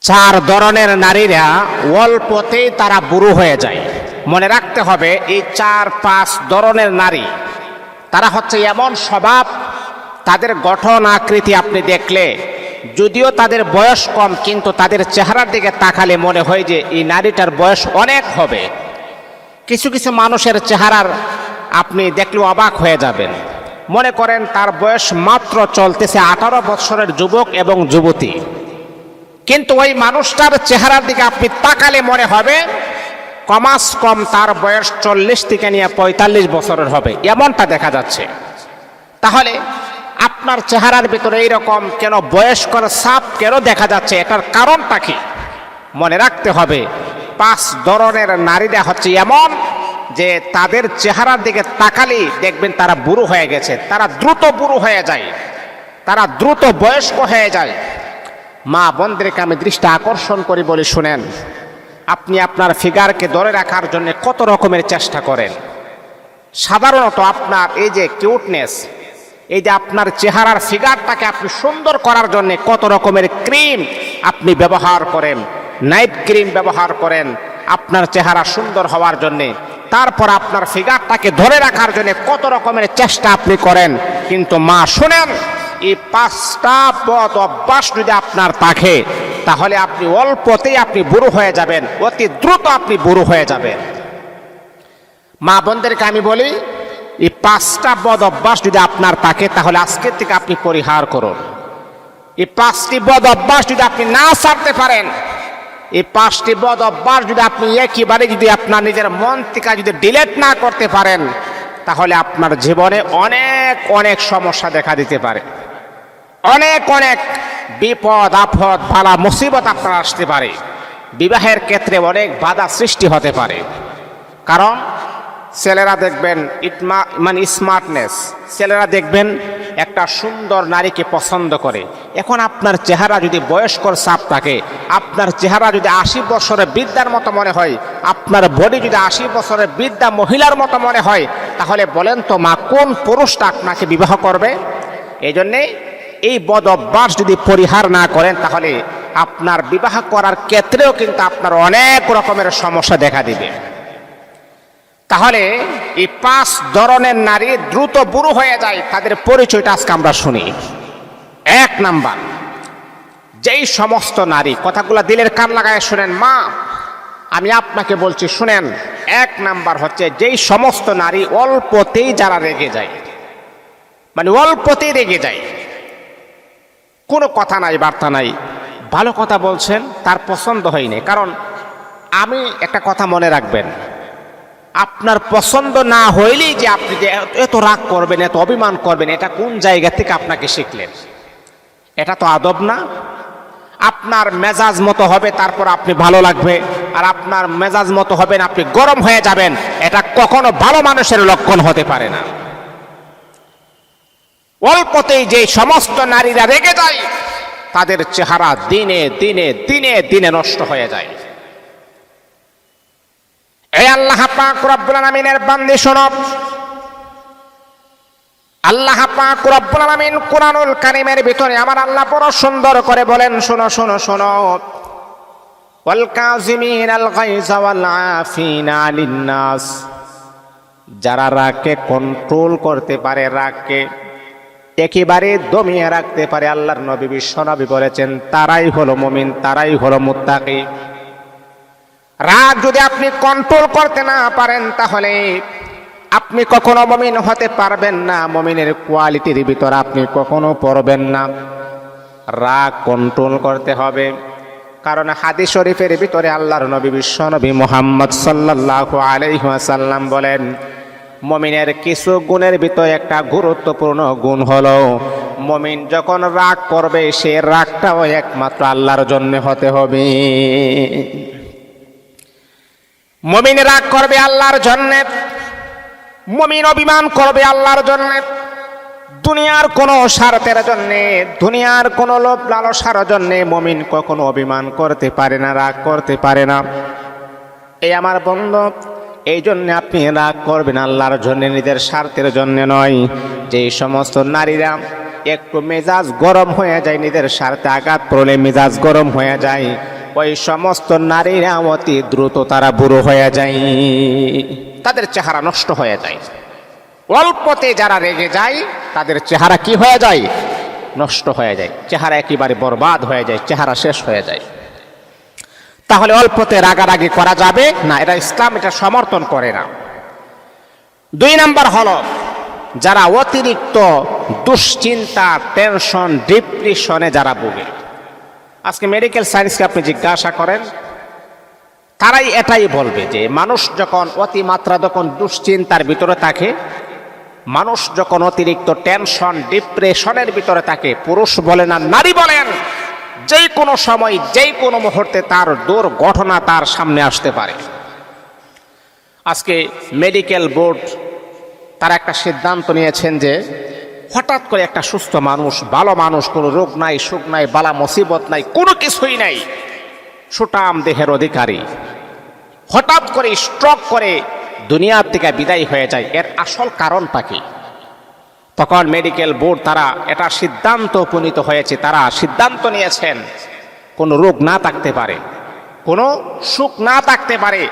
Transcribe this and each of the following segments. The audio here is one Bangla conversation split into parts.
চার ধরনের নারীরা অল্পতেই তারা বুড়ো হয়ে যায়। মনে রাখতে হবে এই 4-5 ধরনের নারী, তারা হচ্ছে এমন স্বভাব, তাদের গঠন আকৃতি আপনি দেখলে যদিও তাদের বয়স কম, কিন্তু তাদের চেহারার দিকে তাকালে মনে হয় যে এই নারীটার বয়স অনেক হবে। কিছু কিছু মানুষের চেহারার আপনি দেখলে অবাক হয়ে যাবেন। মনে করেন তার বয়স মাত্র চলতেছে 18 বছরের যুবক এবং যুবতী, কিন্তু ওই মানুষটার চেহারার দিকে আপনি তাকালে মনে হবে কমাস কম তার বয়স 40 থেকে নিয়ে 45 বছরের হবে, এমনটা দেখা যাচ্ছে। তাহলে আপনার চেহারার ভিতরে এইরকম কেন বয়স্কর ছাপ কেন দেখা যাচ্ছে, এটার কারণটা কি? মনে রাখতে হবে 5 ধরনের নারীরা হচ্ছে এমন যে তাদের চেহারার দিকে তাকালেই দেখবেন তারা বুড়ো হয়ে গেছে, তারা দ্রুত বুড়ো হয়ে যায়, তারা দ্রুত বয়স্ক হয়ে যায়। মা বোনদেরকে আমি দৃষ্টি আকর্ষণ করি বলে শুনেন, আপনি আপনার ফিগারকে ধরে রাখার জন্য কত রকমের চেষ্টা করেন। সাধারণত আপনার এই যে কিউটনেস, এই যে আপনার চেহারার ফিগারটাকে আপনি সুন্দর করার জন্য কত রকমের ক্রিম আপনি ব্যবহার করেন, নাইট ক্রিম ব্যবহার করেন আপনার চেহারা সুন্দর হওয়ার জন্যে। তারপর আপনার ফিগারটাকে ধরে রাখার জন্য কত রকমের চেষ্টা আপনি করেন। কিন্তু মা শুনেন, এই 5টা বদ অভ্যাস যদি আপনার থাকে তাহলে আপনি অল্পতেই আপনি বুড়ো হয়ে যাবেন, অতি দ্রুত আপনি বুড়ো হয়ে যাবেন। মা বোনদেরকে আমি বলি, এই 5টা বদ অভ্যাস যদি আপনার থাকে তাহলে আজকের থেকে আপনি পরিহার করুন। এই 5টি বদ অভ্যাস যদি আপনি না ছাড়তে পারেন, এই 5টি বদ অভ্যাস যদি আপনি একেবারে যদি আপনার নিজের মন থেকে যদি ডিলিট না করতে পারেন তাহলে আপনার জীবনে অনেক অনেক সমস্যা দেখা দিতে পারে, অনেক অনেক বিপদ আপদ বালা মুসিবত আপনার আসতে পারে। বিবাহের ক্ষেত্রে অনেক বাধা সৃষ্টি হতে পারে। কারণ ছেলেরা দেখবেন মানে স্মার্টনেস, ছেলেরা দেখবেন একটা সুন্দর নারীকে পছন্দ করে। এখন আপনার চেহারা যদি বয়স্কর ছাপ থাকে, আপনার চেহারা যদি 80 বছরের বৃদ্ধার মতো মনে হয়, আপনার বডি যদি 80 বছরের বৃদ্ধা মহিলার মতো মনে হয়, তাহলে বলেন তো মা, কোন পুরুষটা আপনাকে বিবাহ করবে? এই জন্যে এই বদ অভ্যাস যদি পরিহার না করেন তাহলে আপনার বিবাহ করার ক্ষেত্রেও কিন্তু আপনার অনেক রকমের সমস্যা দেখা দিবে। তাহলে এই 5 ধরনের নারী দ্রুত বুড়ো হয়ে যায়, তাদের পরিচয়টা আজকে আমরা শুনি। 1 নাম্বার, যেই সমস্ত নারী, কথাগুলো দিলের কান লাগায় শুনেন মা, আমি আপনাকে বলছি শুনেন। 1 নাম্বার হচ্ছে যেই সমস্ত নারী অল্পতেই যারা রেগে যায়, মানে অল্পতেই রেগে যায়, কোনো কথা নাই বার্তা নাই, ভালো কথা বলছেন তার পছন্দ হয়নি। কারণ আমি একটা কথা মনে রাখবেন, আপনার পছন্দ না হইলেই যে আপনি যে এত রাগ করবেন, এত অভিমান করবেন, এটা কোন জায়গা থেকে আপনাকে শিখলেন? এটা তো আদব না। আপনার মেজাজ মতো হবে তারপর আপনি ভালো লাগবে, আর আপনার মেজাজ মতো হবেন আপনি গরম হয়ে যাবেন, এটা কখনো ভালো মানুষের লক্ষণ হতে পারে না। অল্পতেই যে সমস্ত নারীরা রেগে যায় তাদের চেহারা দিনে দিনে দিনে দিনে নষ্ট হয়ে যায়। এই আল্লাহ পাক রব্বুল আলামিনের বান্দী শোনো, আল্লাহ পাক রব্বুল আলামিন কুরআনুল কারীমের ভিতরে আমার আল্লাহ বড় সুন্দর করে বলেন, শোনো শোনো শোনো, ওয়াল কাযিমিনাল গায়যা ওয়াল আফিনা আনিন নাস, যারা রাগকে কন্ট্রোল করতে পারে, রাগকে একেবারে দমিয়ে রাখতে পারে, আল্লাহর নবী বিশ্বনবী বলেছেন তারাই হলো মুমিন, তারাই হলো মুত্তাকি। রাগ যদি আপনি কন্ট্রোল করতে না পারেন তাহলে আপনি কখনো মুমিন হতে পারবেন না, মুমিনের কোয়ালিটির ভিতর আপনি কখনো পড়বেন না। রাগ কন্ট্রোল করতে হবে, কারণ হাদিস শরীফের ভিতরে আল্লাহর নবী বিশ্বনবী মুহাম্মদ সাল্লাল্লাহু আলাইহি ওয়াসাল্লাম বলেন, মুমিনের কিছু গুণের ভিতরে একটা গুরুত্বপূর্ণ গুণ হলো মুমিন যখন রাগ করবে সে রাগটাও একমাত্র আল্লাহর জন্য হতে হবে। মুমিন রাগ করবে আল্লাহর জন্যে, মুমিন অভিমান করবে আল্লাহর জন্যে, দুনিয়ার কোনো স্বার্থের জন্যে, দুনিয়ার কোনো লোভ লালসার জন্যে মুমিন কখনো অভিমান করতে পারে না, রাগ করতে পারে না। এই আমার বন্ধু, এই জন্য আপনি রাগ করবেন আল্লাহর জন্য, নিজের স্বার্থের জন্য নয়। যে সমস্ত নারীরা একটু মেজাজ গরম হয়ে যায়, নিজের স্বার্থে আঘাত পড়লে মেজাজ গরম হয়ে যায়, ওই সমস্ত নারীরা অতি দ্রুত তারা বুড়ো হয়ে যায়, তাদের চেহারা নষ্ট হয়ে যায়। অল্পতে যারা রেগে যায় তাদের চেহারা কি হয়ে যায়? নষ্ট হয়ে যায়, চেহারা একেবারে বরবাদ হয়ে যায়, চেহারা শেষ হয়ে যায়। তাহলে অল্পতে রাগারাগি করা যাবে না, এটা ইসলাম এটা সমর্থন করে না। 2 নাম্বার হলো যারা অতিরিক্ত দুশ্চিন্তা, টেনশন, ডিপ্রেশনে যারা ভোগে। আজকে মেডিকেল সায়েন্সকে আপনি জিজ্ঞাসা করেন, তারাই এটাই বলবে যে মানুষ যখন অতিমাত্রা যখন দুশ্চিন্তার ভিতরে থাকে, মানুষ যখন অতিরিক্ত টেনশন ডিপ্রেশনের ভিতরে থাকে, পুরুষ বলেন আর নারী বলেন, যেই কোনো সময় যেই কোনো মুহূর্তে তার দুর্ঘটনা তার সামনে আসতে পারে। আজকে মেডিকেল বোর্ড তারা একটা সিদ্ধান্ত নিয়েছেন যে হঠাৎ করে একটা সুস্থ মানুষ, ভালো মানুষ, কোনো রোগ নাই, সুখ নাই, বালা মুসিবত নাই, কোনো কিছুই নাই, সুঠাম দেহের অধিকারী, হঠাৎ করে স্ট্রোক করে দুনিয়ার থেকে বিদায় হয়ে যায়, এর আসল কারণটা কি? তখন মেডিকেল বোর্ড তারা এটা সিদ্ধান্ত উপনীত হয়েছে, তারা সিদ্ধান্ত নিয়েছেন কোনো রোগ না থাকতে পারে, কোনো সুখ না থাকতে পারে।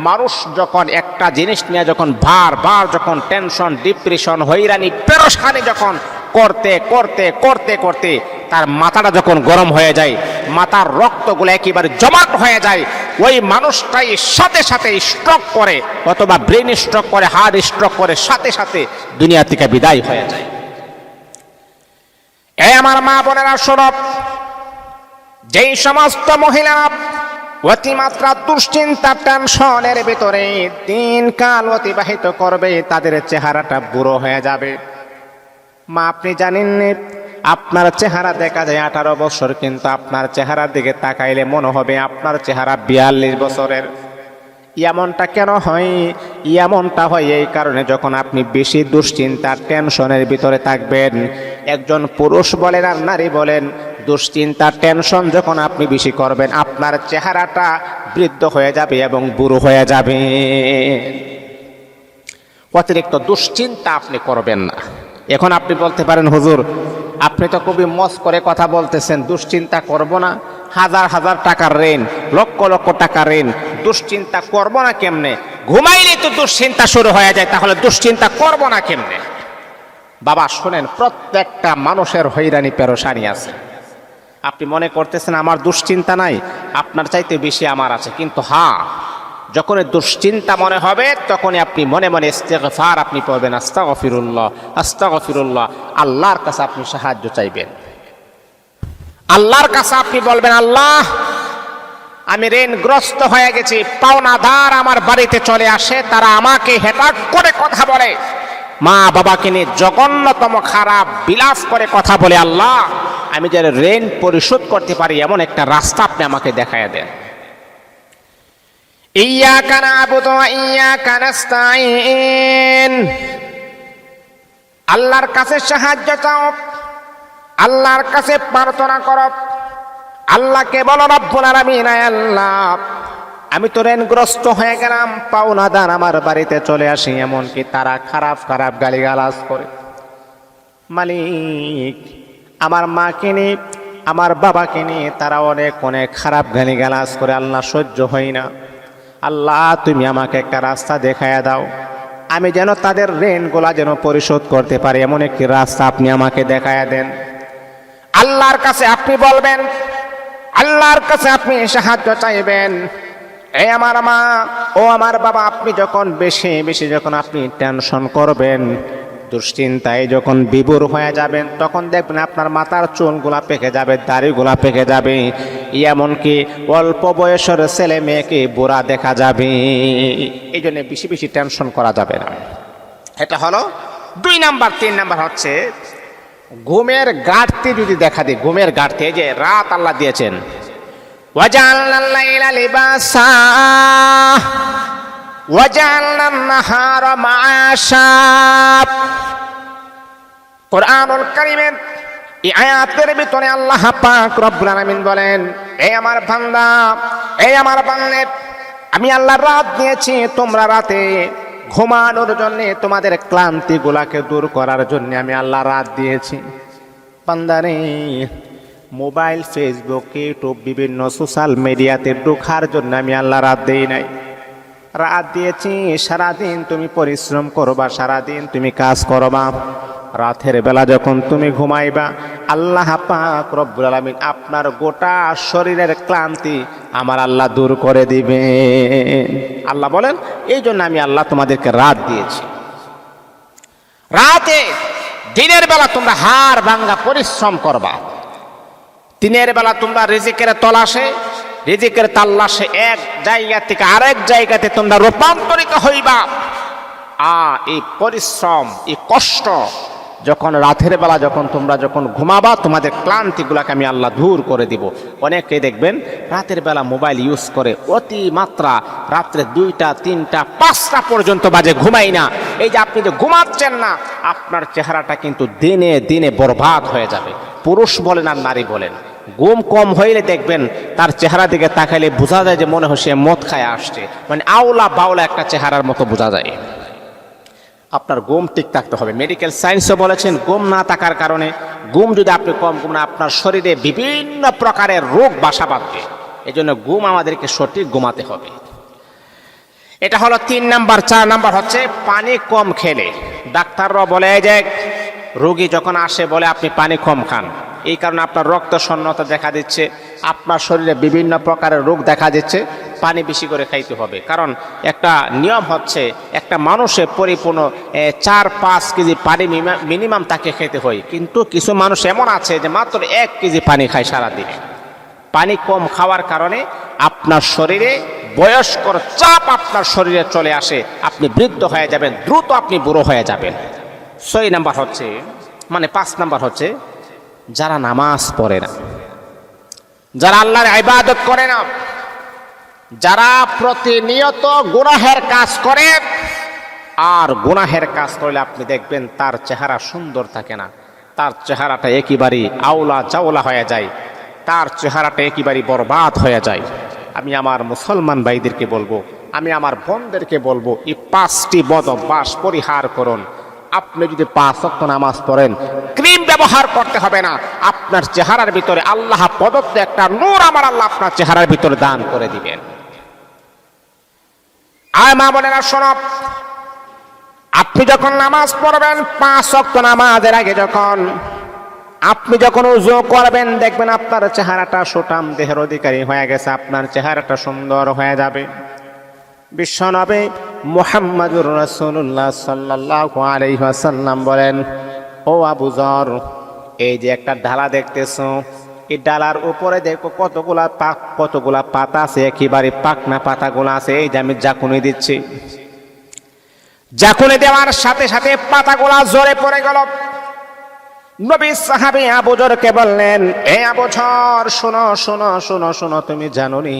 মানুষ যখন একটা জিনিস নিয়ে যখন বারবার যখন টেনশন, ডিপ্রেশন, হয়রানি, পেরেশানি যখন করতে করতে করতে করতে তার মাথাটা যখন গরম হয়ে যায়, মাথার রক্তগুলো একেবারে জমাট হয়ে যায়, ওই মানুষটাই সাথে সাথে স্ট্রোক করে অথবা ব্রেন স্ট্রোক করে, হার্ট স্ট্রোক করে, সাথে সাথে দুনিয়া থেকে বিদায় হয়ে যায়। এই আমার মা বোনেরা শোনো, যেই সমস্ত মহিলা অতিমাত্রা দুশ্চিন্তা, টেনশনের ভিতরে দিনকাল অতিবাহিত করবে, তাদের চেহারাটা বুড়ো হয়ে যাবে। মা আপনি জানেন আপনার চেহারা দেখা যায় 18 বছর, কিন্তু আপনার চেহারার দিকে তাকাইলে মনে হবে আপনার চেহারা 42 বছরের। এমনটা কেন হয়? এমনটা হয় এই কারণে, যখন আপনি বেশি দুশ্চিন্তা টেনশনের ভিতরে থাকবেন, একজন পুরুষ বলেন আর নারী বলেন, দুশ্চিন্তা টেনশন যখন আপনি বেশি করবেন, আপনার চেহারাটা বৃদ্ধ হয়ে যাবে এবং বুড়ো হয়ে যাবে। অতিরিক্ত দুশ্চিন্তা আপনি করবেন না। এখন আপনি বলতে পারেন, হুজুর আপনি তো খুবই মজ করে কথা বলতেছেন, দুশ্চিন্তা করব না, হাজার হাজার টাকার ঋণ, লক্ষ লক্ষ টাকার ঋণ, দুশ্চিন্তা করব না কেমনে? ঘুমাইলে তো দুশ্চিন্তা শুরু হয়ে যায়, তাহলে দুশ্চিন্তা করব না কেমনে? বাবা শোনেন, প্রত্যেকটা মানুষের হয়রানি পেরেশানি আছে। আপনি মনে করতেছেন আমার দুশ্চিন্তা নাই, আপনার চাইতে বেশি আমার আছে, কিন্তু হ্যাঁ, যখন দুশ্চিন্তা মনে হবে তখনই আপনি মনে মনে ইস্তেগফার আপনি পড়বেন, আস্তাগফিরুল্লাহ আস্তাগফিরুল্লাহ, আল্লাহর কাছে আপনি সাহায্য চাইবেন, আল্লাহর কাছে আপনি বলবেন, আল্লাহ আমি ঋণগ্রস্ত হয়ে গেছি, পাওনাদার আমার বাড়িতে চলে আসে, তারা আমাকে হেটাক করে কথা বলে, মা বাবাকে নিয়ে জঘন্যতম খারাপ বিলাস করে কথা বলে, আল্লাহ আমি যেন ঋণ পরিশোধ করতে পারি এমন একটা রাস্তা আপনি আমাকে দেখায় দেন। ইয়্যাকা না'বুদু ওয়া ইয়্যাকা নাস্তাঈন, আল্লাহর কাছে সাহায্য চাও, আল্লাহর কাছে প্রার্থনা করো, আল্লাহকে বলো রব্বুল আলামিন, আল্লাহ আমি তো ঋণগ্রস্ত হয়ে গেলাম, পাওনাদার আমার বাড়িতে চলে আসি, এমনকি তারা খারাপ খারাপ গালিগালাজ করে, মালিক আমার মাকে নিয়ে আমার বাবাকে নিয়ে তারা অনেক অনেক খারাপ গালিগালাজ করে, আল্লাহ সহ্য হয় না, আল্লাহ তুমি আমাকে একটা রাস্তা দেখায়া দাও, আমি যেন তাদের ঋণগুলা যেন পরিশোধ করতে পারি, এমন একটি রাস্তা আপনি আমাকে দেখায়া দেন। আল্লাহর কাছে আপনি বলবেন, আল্লাহর কাছে আপনি সাহায্য চাইবেন। এই আমার মা ও আমার বাবা, আপনি যখন বেশি বেশি যখন আপনি টেনশন করবেন, দুশ্চিন্তায় যখন বিভোর হয়ে যাবেন, তখন দেখবেন আপনার মাথার চুলগুলা পেকে যাবে, দাড়িগুলা পেকে যাবে, এমনকি অল্প বয়সের ছেলে মেয়েকে বুড়া দেখা যাবে। এই জন্য বেশি বেশি টেনশন করা যাবে না। এটা হলো 2 নাম্বার। 3 নাম্বার হচ্ছে ঘুমের ঘাটতি যদি দেখা দেয়, ঘুমের ঘাটতি, এই যে রাত আল্লাহ দিয়েছেন, ওয়াজআলনাল লাইলা লিবাসা ওয়াজআলনান নাহারা মাআশা। কুরআনুল কারীমের এই আয়াতের ভিতরে আল্লাহ পাক রব্বুল আলামিন বলেন, এই আমার বান্দা, এই আমার বান্দে, আমি আল্লাহ রাত দিয়েছি তোমরা রাতে ঘুমানোর জন্য, তোমাদের ক্লান্তি গুলাকে দূর করার জন্য আমি আল্লাহ রাত দিয়েছি। বান্দারে মোবাইল, ফেসবুক, ইউটিউব, বিভিন্ন সোশ্যাল মিডিয়াতে ঢোকার জন্য আমি আল্লাহ রাত দেই নাই। রাত দিয়েছি সারাদিন তুমি পরিশ্রম করবা, সারাদিন তুমি কাজ করবা। রাতের বেলা যখন তুমি ঘুমাইবা, আল্লাহ পাক রব্বুল আলামিন আপনার গোটা শরীরের ক্লান্তি আমার আল্লাহ দূর করে দিবেন। আল্লাহ বলেন, এই জন্য আমি আল্লাহ তোমাদেরকে রাত দিয়েছি। রাতে, দিনের বেলা তোমরা হাড় ভাঙা পরিশ্রম করবা। দিনের বেলা তোমরা রিজিকের তলাশে, রিজিকের তাল্লাশে এক জায়গা থেকে আরেক জায়গাতে তোমরা রূপান্তরিত হইবা। এই পরিশ্রম, এই কষ্ট যখন রাতের বেলা তোমরা ঘুমাবা, তোমাদের ক্লান্তিগুলাকে আমি আল্লাহ দূর করে দিব। অনেকে দেখবেন রাতের বেলা মোবাইল ইউজ করে অতি মাত্রা, রাত্রে 2টা 3টা 5টা পর্যন্ত বাজে ঘুমাই না। এই যে আপনি যে ঘুমাচ্ছেন না, আপনার চেহারাটা কিন্তু দিনে দিনে বরবাদ হয়ে যাবে। পুরুষ বলেন আর নারী বলেন, ঘুম কম হইলে দেখবেন তার চেহারা দিকে তাকাইলে বোঝা যায় যে মনে হয় সে মদ খায় আসছে, মানে আওলা বাওলা একটা চেহারার মতো বোঝা যায়। আপনার ঘুম ঠিক থাকতে হবে। মেডিকেল সায়েন্সও বলেছেন, ঘুম না থাকার কারণে, ঘুম যদি আপনি কম ঘুমান, আপনার শরীরে বিভিন্ন প্রকারের রোগ বাসা বাঁধবে। এই জন্য ঘুম আমাদেরকে সঠিক ঘুমাতে হবে। এটা হলো 3 নাম্বার। 4 নাম্বার হচ্ছে পানি কম খেলে। ডাক্তাররা বলে যে রোগী যখন আসে বলে আপনি পানি কম খান, এই কারণে আপনার রক্ত শূন্যতা দেখা দিচ্ছে, আপনার শরীরে বিভিন্ন প্রকারের রোগ দেখা দিচ্ছে। পানি বেশি করে খাইতে হবে, কারণ একটা নিয়ম হচ্ছে একটা মানুষের পরিপূর্ণ 4-5 কেজি পানি মিনিমাম তাকে খেতে হয়। কিন্তু কিছু মানুষ এমন আছে যে মাত্র 1 কেজি পানি খায় সারাদিনে। পানি কম খাওয়ার কারণে আপনার শরীরে বয়স্কর চাপ আপনার শরীরে চলে আসে, আপনি বৃদ্ধ হয়ে যাবেন, দ্রুত আপনি বুড়ো হয়ে যাবেন। 6 নাম্বার হচ্ছে, মানে 5 নাম্বার হচ্ছে যারা নামাজ পড়ে না, যারা আল্লাহর ইবাদত করে না, যারা প্রতিনিয়ত গুনাহের কাজ করে। আর গুনাহের কাজ করলে আপনি দেখবেন তার চেহারা সুন্দর থাকে না, তার চেহারাটা একেবারেই আওলা চাওলা হয়ে যায়, তার চেহারাটা একেবারেই বরবাদ হয়ে যায়। আমি আমার মুসলমান ভাইদেরকে বলবো, আমি আমার বোনদেরকে বলবো, এই 5টি বদ অভ্যাস পরিহার করুন। আপনি যদি 5 ওয়াক্ত নামাজ পড়েন, ক্রিম ব্যবহার করতে হবে না। আপনার চেহারার ভিতরে আল্লাহ প্রদত্ত একটা নূর আমার আল্লাহ আপনার চেহারার ভিতরে দান করে দিবেন। আয় মা বোনেরা শোনো, আপনি যখন নামাজ পড়বেন, 5 ওয়াক্ত নামাজের আগে আপনি যখন ওযু করবেন, দেখবেন আপনার চেহারাটা সুঠাম দেহের অধিকারী হয়ে গেছে, আপনার চেহারাটা সুন্দর হয়ে যাবে। বিশ্বনবী মুহাম্মদুর রাসূলুল্লাহ সাল্লাল্লাহু আলাইহি ওয়াসাল্লাম বলেন, ও আবু যর, এই যে একটা ডালা দেখতেছো, এই ডালার উপরে দেখো কতগুলা পাতা আছে, একেবারে পাকনা পাতাগুলো আছে। এই যে আমি জাকুনি দিচ্ছি, জাকুনি দেওয়ার সাথে সাথে পাতাগুলা ঝরে পড়ে গেল। নবী সাহাবী আবু যরকে বললেন, এ আবু যর, শোনো শোনো শোনো শোনো, তুমি জানো নি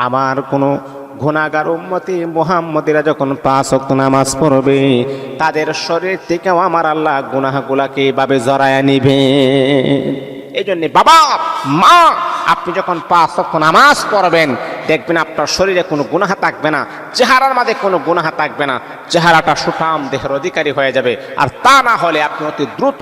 আমার কোনো গুনাহগার উম্মতি মুহাম্মদীরা যখন 5 ওয়াক্ত নামাজ পড়বে, তাদের শরীর থেকেও আমার আল্লাহ গুনাহগুলাকে এইভাবে জড়ায়া নিবে। এই জন্য বাবা মা, আপনি যখন 5 ওয়াক্ত নামাজ পড়বেন, দেখবেন আপনার শরীরে কোনো গুনাহ থাকবে না, চেহারার মাঝে কোনো গুনাহ থাকবে না, চেহারাটা সুঠাম দেহের অধিকারী হয়ে যাবে। আর তা না হলে আপনি অতি দ্রুত